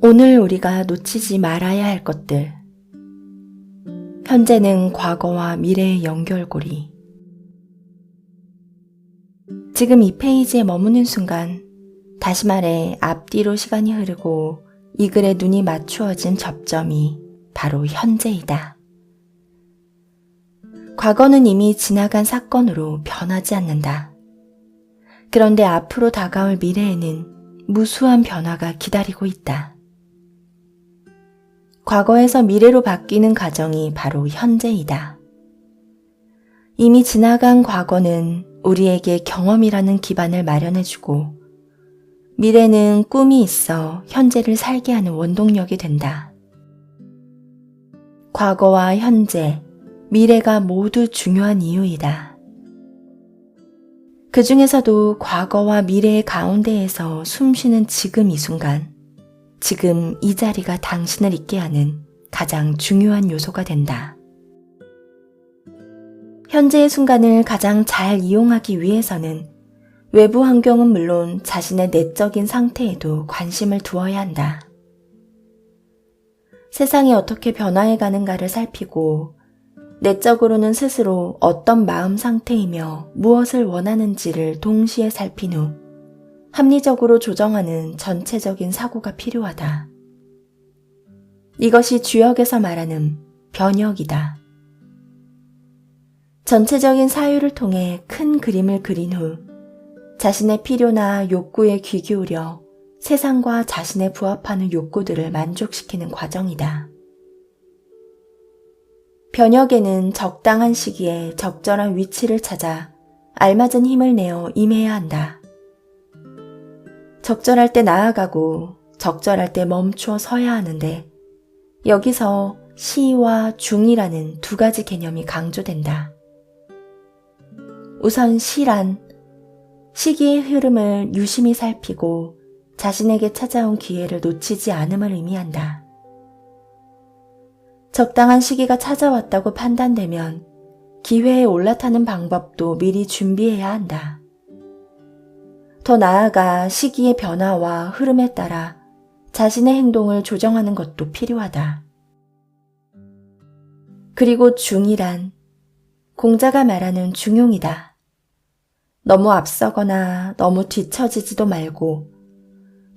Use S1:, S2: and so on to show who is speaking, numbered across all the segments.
S1: 오늘 우리가 놓치지 말아야 할 것들. 현재는 과거와 미래의 연결고리. 지금 이 페이지에 머무는 순간, 다시 말해 앞뒤로 시간이 흐르고 이 글에 눈이 맞추어진 접점이 바로 현재이다. 과거는 이미 지나간 사건으로 변하지 않는다. 그런데 앞으로 다가올 미래에는 무수한 변화가 기다리고 있다. 과거에서 미래로 바뀌는 과정이 바로 현재이다. 이미 지나간 과거는 우리에게 경험이라는 기반을 마련해주고 미래는 꿈이 있어 현재를 살게 하는 원동력이 된다. 과거와 현재, 미래가 모두 중요한 이유이다. 그 중에서도 과거와 미래의 가운데에서 숨쉬는 지금 이 순간, 지금 이 자리가 당신을 있게 하는 가장 중요한 요소가 된다. 현재의 순간을 가장 잘 이용하기 위해서는 외부 환경은 물론 자신의 내적인 상태에도 관심을 두어야 한다. 세상이 어떻게 변화해가는가를 살피고 내적으로는 스스로 어떤 마음 상태이며 무엇을 원하는지를 동시에 살핀 후 합리적으로 조정하는 전체적인 사고가 필요하다. 이것이 주역에서 말하는 변혁이다. 전체적인 사유를 통해 큰 그림을 그린 후 자신의 필요나 욕구에 귀 기울여 세상과 자신에 부합하는 욕구들을 만족시키는 과정이다. 변혁에는 적당한 시기에 적절한 위치를 찾아 알맞은 힘을 내어 임해야 한다. 적절할 때 나아가고 적절할 때 멈추어 서야 하는데 여기서 시와 중이라는 두 가지 개념이 강조된다. 우선 시란 시기의 흐름을 유심히 살피고 자신에게 찾아온 기회를 놓치지 않음을 의미한다. 적당한 시기가 찾아왔다고 판단되면 기회에 올라타는 방법도 미리 준비해야 한다. 더 나아가 시기의 변화와 흐름에 따라 자신의 행동을 조정하는 것도 필요하다. 그리고 중이란 공자가 말하는 중용이다. 너무 앞서거나 너무 뒤처지지도 말고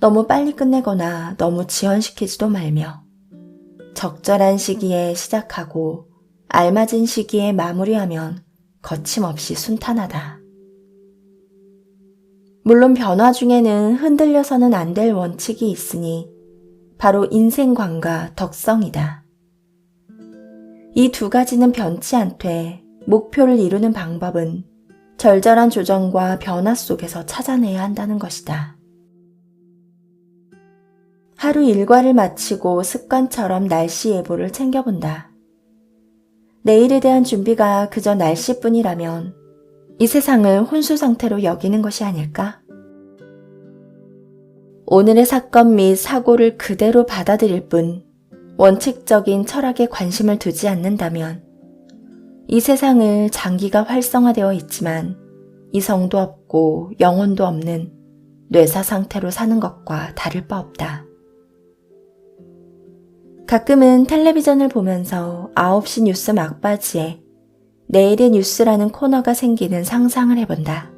S1: 너무 빨리 끝내거나 너무 지연시키지도 말며 적절한 시기에 시작하고 알맞은 시기에 마무리하면 거침없이 순탄하다. 물론 변화 중에는 흔들려서는 안 될 원칙이 있으니 바로 인생관과 덕성이다. 이 두 가지는 변치 않되 목표를 이루는 방법은 절절한 조정과 변화 속에서 찾아내야 한다는 것이다. 하루 일과를 마치고 습관처럼 날씨 예보를 챙겨본다. 내일에 대한 준비가 그저 날씨뿐이라면 이 세상을 혼수 상태로 여기는 것이 아닐까? 오늘의 사건 및 사고를 그대로 받아들일 뿐 원칙적인 철학에 관심을 두지 않는다면 이 세상을 장기가 활성화되어 있지만 이성도 없고 영혼도 없는 뇌사 상태로 사는 것과 다를 바 없다. 가끔은 텔레비전을 보면서 9시 뉴스 막바지에 내일의 뉴스라는 코너가 생기는 상상을 해본다.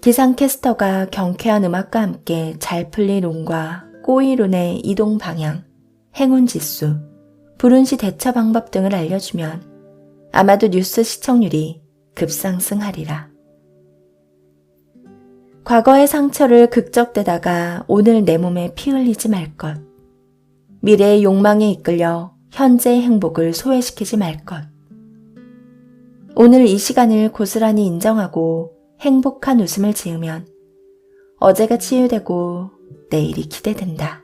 S1: 기상캐스터가 경쾌한 음악과 함께 잘 풀린 운과 꼬이룬의 이동 방향, 행운지수, 불운시 대처 방법 등을 알려주면 아마도 뉴스 시청률이 급상승하리라. 과거의 상처를 극적대다가 오늘 내 몸에 피 흘리지 말 것. 미래의 욕망에 이끌려 현재의 행복을 소외시키지 말 것. 오늘 이 시간을 고스란히 인정하고 행복한 웃음을 지으면 어제가 치유되고 내일이 기대된다.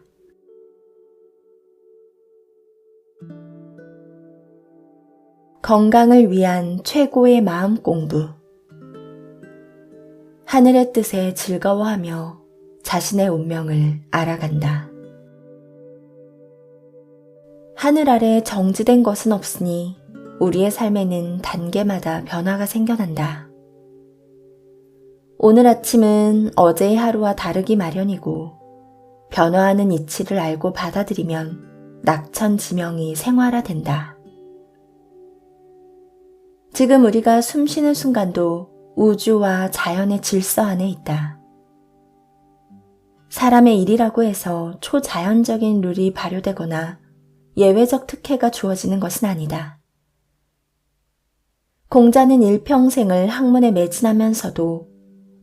S1: 건강을 위한 최고의 마음 공부. 하늘의 뜻에 즐거워하며 자신의 운명을 알아간다. 하늘 아래 정지된 것은 없으니 우리의 삶에는 단계마다 변화가 생겨난다. 오늘 아침은 어제의 하루와 다르기 마련이고 변화하는 이치를 알고 받아들이면 낙천지명이 생활화된다. 지금 우리가 숨쉬는 순간도 우주와 자연의 질서 안에 있다. 사람의 일이라고 해서 초자연적인 룰이 발효되거나 예외적 특혜가 주어지는 것은 아니다. 공자는 일평생을 학문에 매진하면서도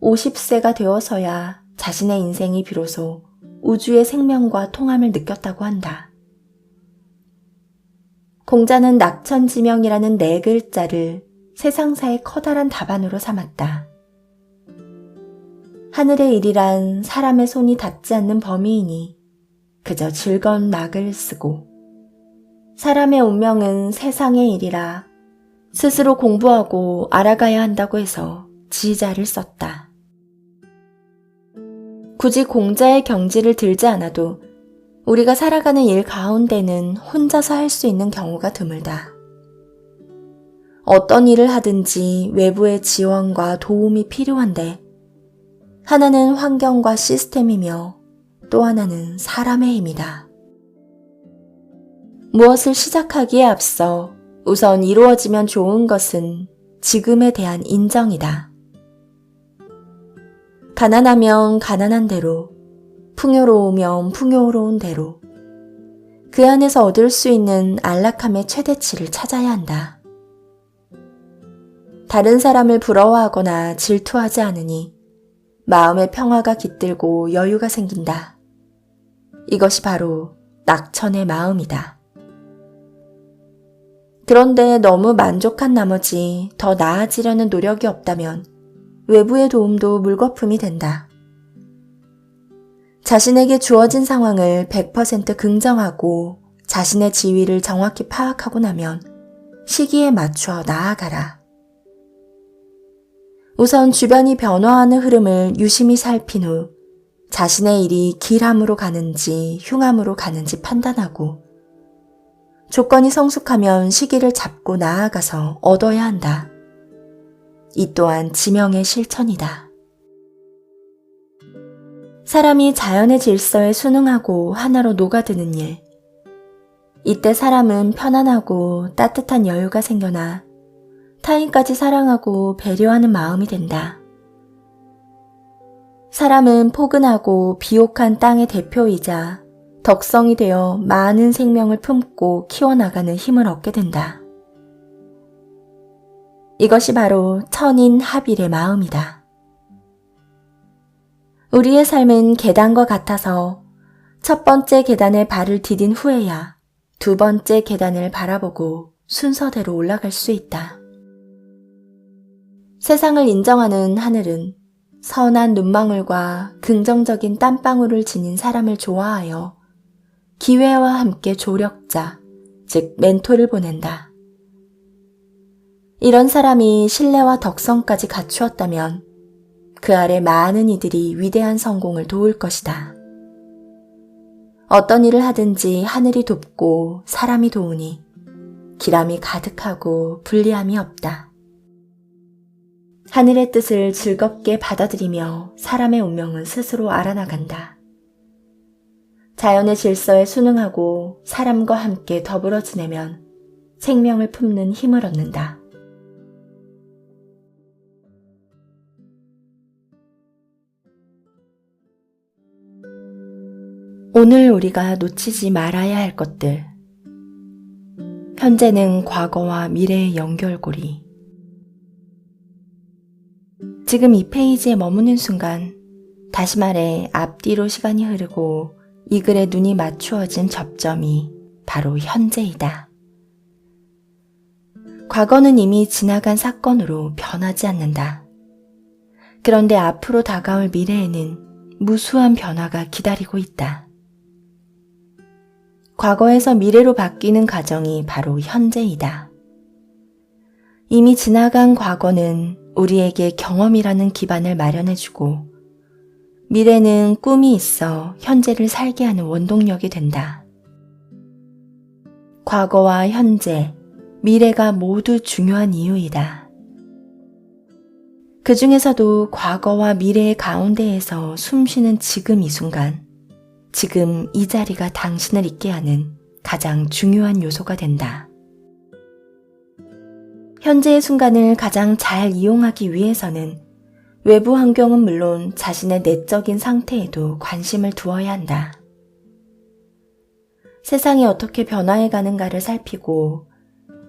S1: 50세가 되어서야 자신의 인생이 비로소 우주의 생명과 통함을 느꼈다고 한다. 공자는 낙천지명이라는 네 글자를 세상사의 커다란 답안으로 삼았다. 하늘의 일이란 사람의 손이 닿지 않는 범위이니 그저 즐거운 막을 쓰고, 사람의 운명은 세상의 일이라 스스로 공부하고 알아가야 한다고 해서 지자를 썼다. 굳이 공자의 경지를 들지 않아도 우리가 살아가는 일 가운데는 혼자서 할 수 있는 경우가 드물다. 어떤 일을 하든지 외부의 지원과 도움이 필요한데, 하나는 환경과 시스템이며 또 하나는 사람의 힘이다. 무엇을 시작하기에 앞서 우선 이루어지면 좋은 것은 지금에 대한 인정이다. 가난하면 가난한 대로, 풍요로우면 풍요로운 대로, 그 안에서 얻을 수 있는 안락함의 최대치를 찾아야 한다. 다른 사람을 부러워하거나 질투하지 않으니 마음의 평화가 깃들고 여유가 생긴다. 이것이 바로 낙천의 마음이다. 그런데 너무 만족한 나머지 더 나아지려는 노력이 없다면 외부의 도움도 물거품이 된다. 자신에게 주어진 상황을 100% 긍정하고 자신의 지위를 정확히 파악하고 나면 시기에 맞추어 나아가라. 우선 주변이 변화하는 흐름을 유심히 살핀 후 자신의 일이 길함으로 가는지 흉함으로 가는지 판단하고, 조건이 성숙하면 시기를 잡고 나아가서 얻어야 한다. 이 또한 지명의 실천이다. 사람이 자연의 질서에 순응하고 하나로 녹아드는 일. 이때 사람은 편안하고 따뜻한 여유가 생겨나 타인까지 사랑하고 배려하는 마음이 된다. 사람은 포근하고 비옥한 땅의 대표이자 덕성이 되어 많은 생명을 품고 키워나가는 힘을 얻게 된다. 이것이 바로 천인합일의 마음이다. 우리의 삶은 계단과 같아서 첫 번째 계단에 발을 디딘 후에야 두 번째 계단을 바라보고 순서대로 올라갈 수 있다. 세상을 인정하는 하늘은 선한 눈망울과 긍정적인 땀방울을 지닌 사람을 좋아하여 기회와 함께 조력자, 즉 멘토를 보낸다. 이런 사람이 신뢰와 덕성까지 갖추었다면 그 아래 많은 이들이 위대한 성공을 도울 것이다. 어떤 일을 하든지 하늘이 돕고 사람이 도우니 기람이 가득하고 불리함이 없다. 하늘의 뜻을 즐겁게 받아들이며 사람의 운명은 스스로 알아나간다. 자연의 질서에 순응하고 사람과 함께 더불어 지내면 생명을 품는 힘을 얻는다. 오늘 우리가 놓치지 말아야 할 것들. 현재는 과거와 미래의 연결고리. 지금 이 페이지에 머무는 순간, 다시 말해 앞뒤로 시간이 흐르고 이 글에 눈이 맞추어진 접점이 바로 현재이다. 과거는 이미 지나간 사건으로 변하지 않는다. 그런데 앞으로 다가올 미래에는 무수한 변화가 기다리고 있다. 과거에서 미래로 바뀌는 과정이 바로 현재이다. 이미 지나간 과거는 우리에게 경험이라는 기반을 마련해주고, 미래는 꿈이 있어 현재를 살게 하는 원동력이 된다. 과거와 현재, 미래가 모두 중요한 이유이다. 그 중에서도 과거와 미래의 가운데에서 숨쉬는 지금 이 순간, 지금 이 자리가 당신을 있게 하는 가장 중요한 요소가 된다. 현재의 순간을 가장 잘 이용하기 위해서는 외부 환경은 물론 자신의 내적인 상태에도 관심을 두어야 한다. 세상이 어떻게 변화해 가는가를 살피고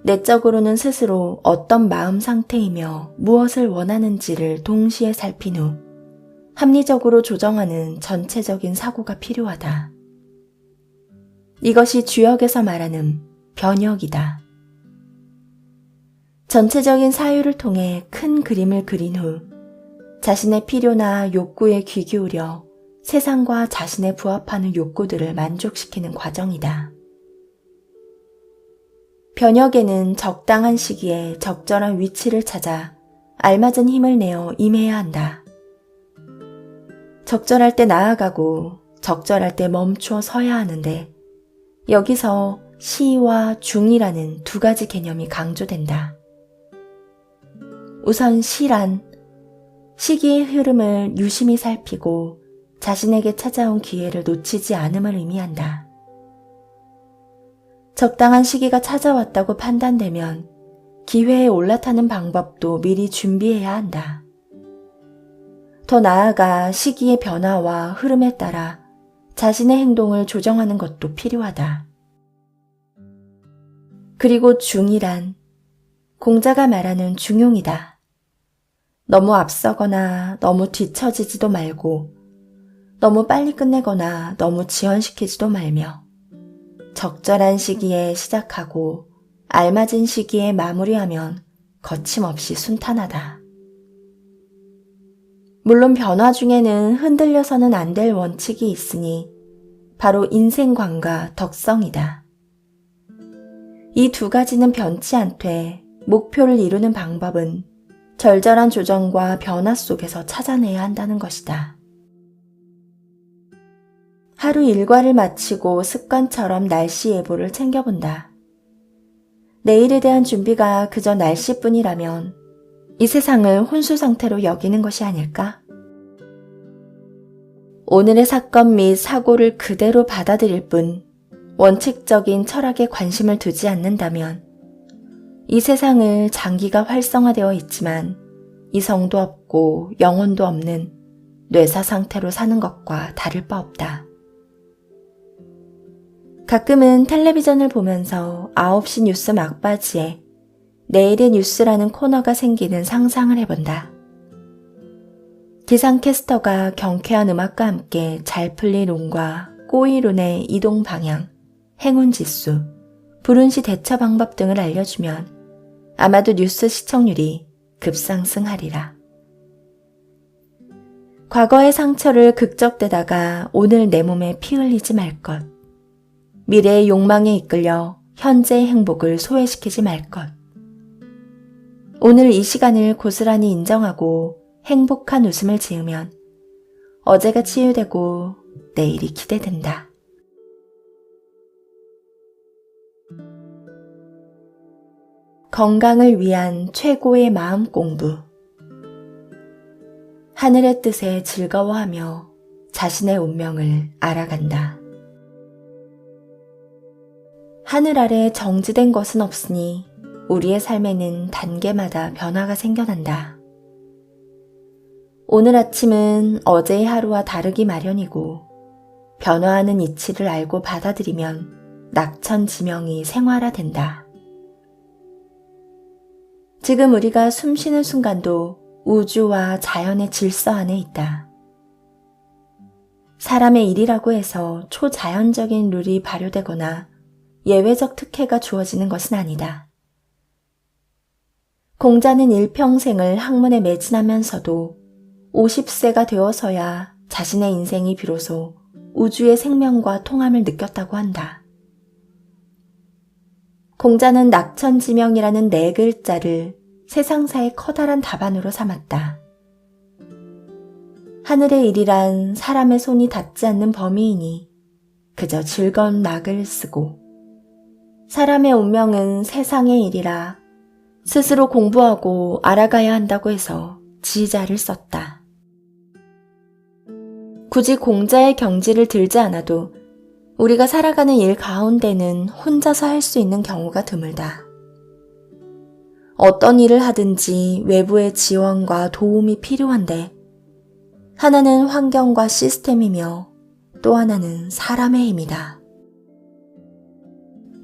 S1: 내적으로는 스스로 어떤 마음 상태이며 무엇을 원하는지를 동시에 살핀 후 합리적으로 조정하는 전체적인 사고가 필요하다. 이것이 주역에서 말하는 변혁이다. 전체적인 사유를 통해 큰 그림을 그린 후 자신의 필요나 욕구에 귀 기울여 세상과 자신에 부합하는 욕구들을 만족시키는 과정이다. 변혁에는 적당한 시기에 적절한 위치를 찾아 알맞은 힘을 내어 임해야 한다. 적절할 때 나아가고 적절할 때 멈추어 서야 하는데 여기서 시와 중이라는 두 가지 개념이 강조된다. 우선 시란 시기의 흐름을 유심히 살피고 자신에게 찾아온 기회를 놓치지 않음을 의미한다. 적당한 시기가 찾아왔다고 판단되면 기회에 올라타는 방법도 미리 준비해야 한다. 더 나아가 시기의 변화와 흐름에 따라 자신의 행동을 조정하는 것도 필요하다. 그리고 중이란 공자가 말하는 중용이다. 너무 앞서거나 너무 뒤처지지도 말고 너무 빨리 끝내거나 너무 지연시키지도 말며 적절한 시기에 시작하고 알맞은 시기에 마무리하면 거침없이 순탄하다. 물론 변화 중에는 흔들려서는 안 될 원칙이 있으니 바로 인생관과 덕성이다. 이 두 가지는 변치 않되 목표를 이루는 방법은 절절한 조정과 변화 속에서 찾아내야 한다는 것이다. 하루 일과를 마치고 습관처럼 날씨 예보를 챙겨본다. 내일에 대한 준비가 그저 날씨뿐이라면 이 세상을 혼수 상태로 여기는 것이 아닐까? 오늘의 사건 및 사고를 그대로 받아들일 뿐 원칙적인 철학에 관심을 두지 않는다면 이 세상을 장기가 활성화되어 있지만 이성도 없고 영혼도 없는 뇌사 상태로 사는 것과 다를 바 없다. 가끔은 텔레비전을 보면서 9시 뉴스 막바지에 내일의 뉴스라는 코너가 생기는 상상을 해본다. 기상캐스터가 경쾌한 음악과 함께 잘 풀린 론과 꼬이론의 이동 방향, 행운지수, 불운시 대처 방법 등을 알려주면 아마도 뉴스 시청률이 급상승하리라. 과거의 상처를 극적대다가 오늘 내 몸에 피 흘리지 말 것. 미래의 욕망에 이끌려 현재의 행복을 소외시키지 말 것. 오늘 이 시간을 고스란히 인정하고 행복한 웃음을 지으면 어제가 치유되고 내일이 기대된다. 건강을 위한 최고의 마음 공부. 하늘의 뜻에 즐거워하며 자신의 운명을 알아간다. 하늘 아래 정지된 것은 없으니 우리의 삶에는 단계마다 변화가 생겨난다. 오늘 아침은 어제의 하루와 다르기 마련이고 변화하는 이치를 알고 받아들이면 낙천지명이 생활화된다. 지금 우리가 숨쉬는 순간도 우주와 자연의 질서 안에 있다. 사람의 일이라고 해서 초자연적인 룰이 발효되거나 예외적 특혜가 주어지는 것은 아니다. 공자는 일평생을 학문에 매진하면서도 50세가 되어서야 자신의 인생이 비로소 우주의 생명과 통함을 느꼈다고 한다. 공자는 낙천지명이라는 네 글자를 세상사의 커다란 답안으로 삼았다. 하늘의 일이란 사람의 손이 닿지 않는 범위이니 그저 즐거운 낙을 쓰고 사람의 운명은 세상의 일이라 스스로 공부하고 알아가야 한다고 해서 지자를 썼다. 굳이 공자의 경지를 들지 않아도 우리가 살아가는 일 가운데는 혼자서 할 수 있는 경우가 드물다. 어떤 일을 하든지 외부의 지원과 도움이 필요한데 하나는 환경과 시스템이며 또 하나는 사람의 힘이다.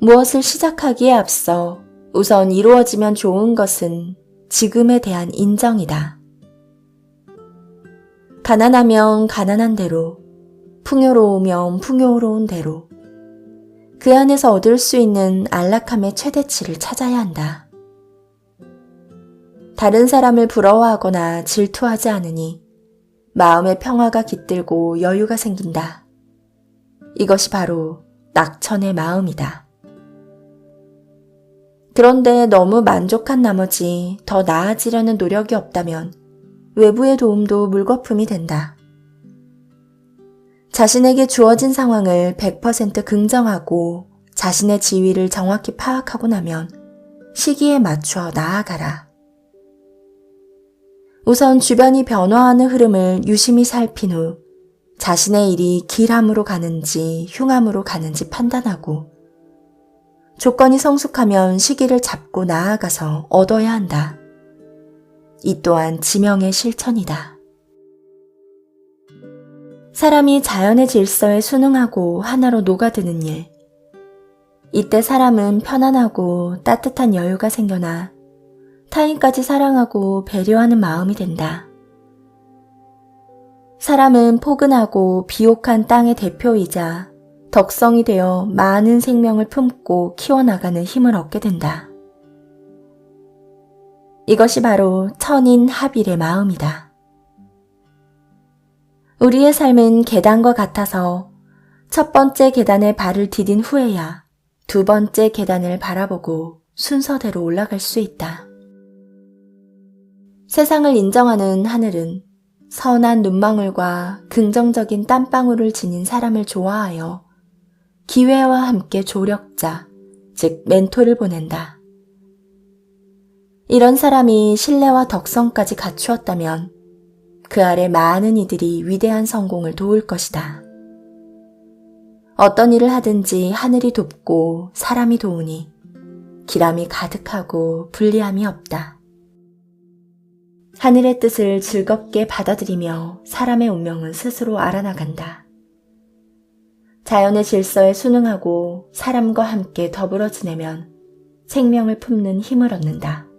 S1: 무엇을 시작하기에 앞서 우선 이루어지면 좋은 것은 지금에 대한 인정이다. 가난하면 가난한 대로, 풍요로우면 풍요로운 대로 그 안에서 얻을 수 있는 안락함의 최대치를 찾아야 한다. 다른 사람을 부러워하거나 질투하지 않으니 마음의 평화가 깃들고 여유가 생긴다. 이것이 바로 낙천의 마음이다. 그런데 너무 만족한 나머지 더 나아지려는 노력이 없다면 외부의 도움도 물거품이 된다. 자신에게 주어진 상황을 100% 긍정하고 자신의 지위를 정확히 파악하고 나면 시기에 맞추어 나아가라. 우선 주변이 변화하는 흐름을 유심히 살핀 후 자신의 일이 길함으로 가는지 흉함으로 가는지 판단하고 조건이 성숙하면 시기를 잡고 나아가서 얻어야 한다. 이 또한 지명의 실천이다. 사람이 자연의 질서에 순응하고 하나로 녹아드는 일. 이때 사람은 편안하고 따뜻한 여유가 생겨나 타인까지 사랑하고 배려하는 마음이 된다. 사람은 포근하고 비옥한 땅의 대표이자 덕성이 되어 많은 생명을 품고 키워나가는 힘을 얻게 된다. 이것이 바로 천인 합일의 마음이다. 우리의 삶은 계단과 같아서 첫 번째 계단에 발을 디딘 후에야 두 번째 계단을 바라보고 순서대로 올라갈 수 있다. 세상을 인정하는 하늘은 선한 눈망울과 긍정적인 땀방울을 지닌 사람을 좋아하여 기회와 함께 조력자, 즉 멘토를 보낸다. 이런 사람이 신뢰와 덕성까지 갖추었다면 그 아래 많은 이들이 위대한 성공을 도울 것이다. 어떤 일을 하든지 하늘이 돕고 사람이 도우니 기람이 가득하고 불리함이 없다. 하늘의 뜻을 즐겁게 받아들이며 사람의 운명은 스스로 알아나간다. 자연의 질서에 순응하고 사람과 함께 더불어 지내면 생명을 품는 힘을 얻는다.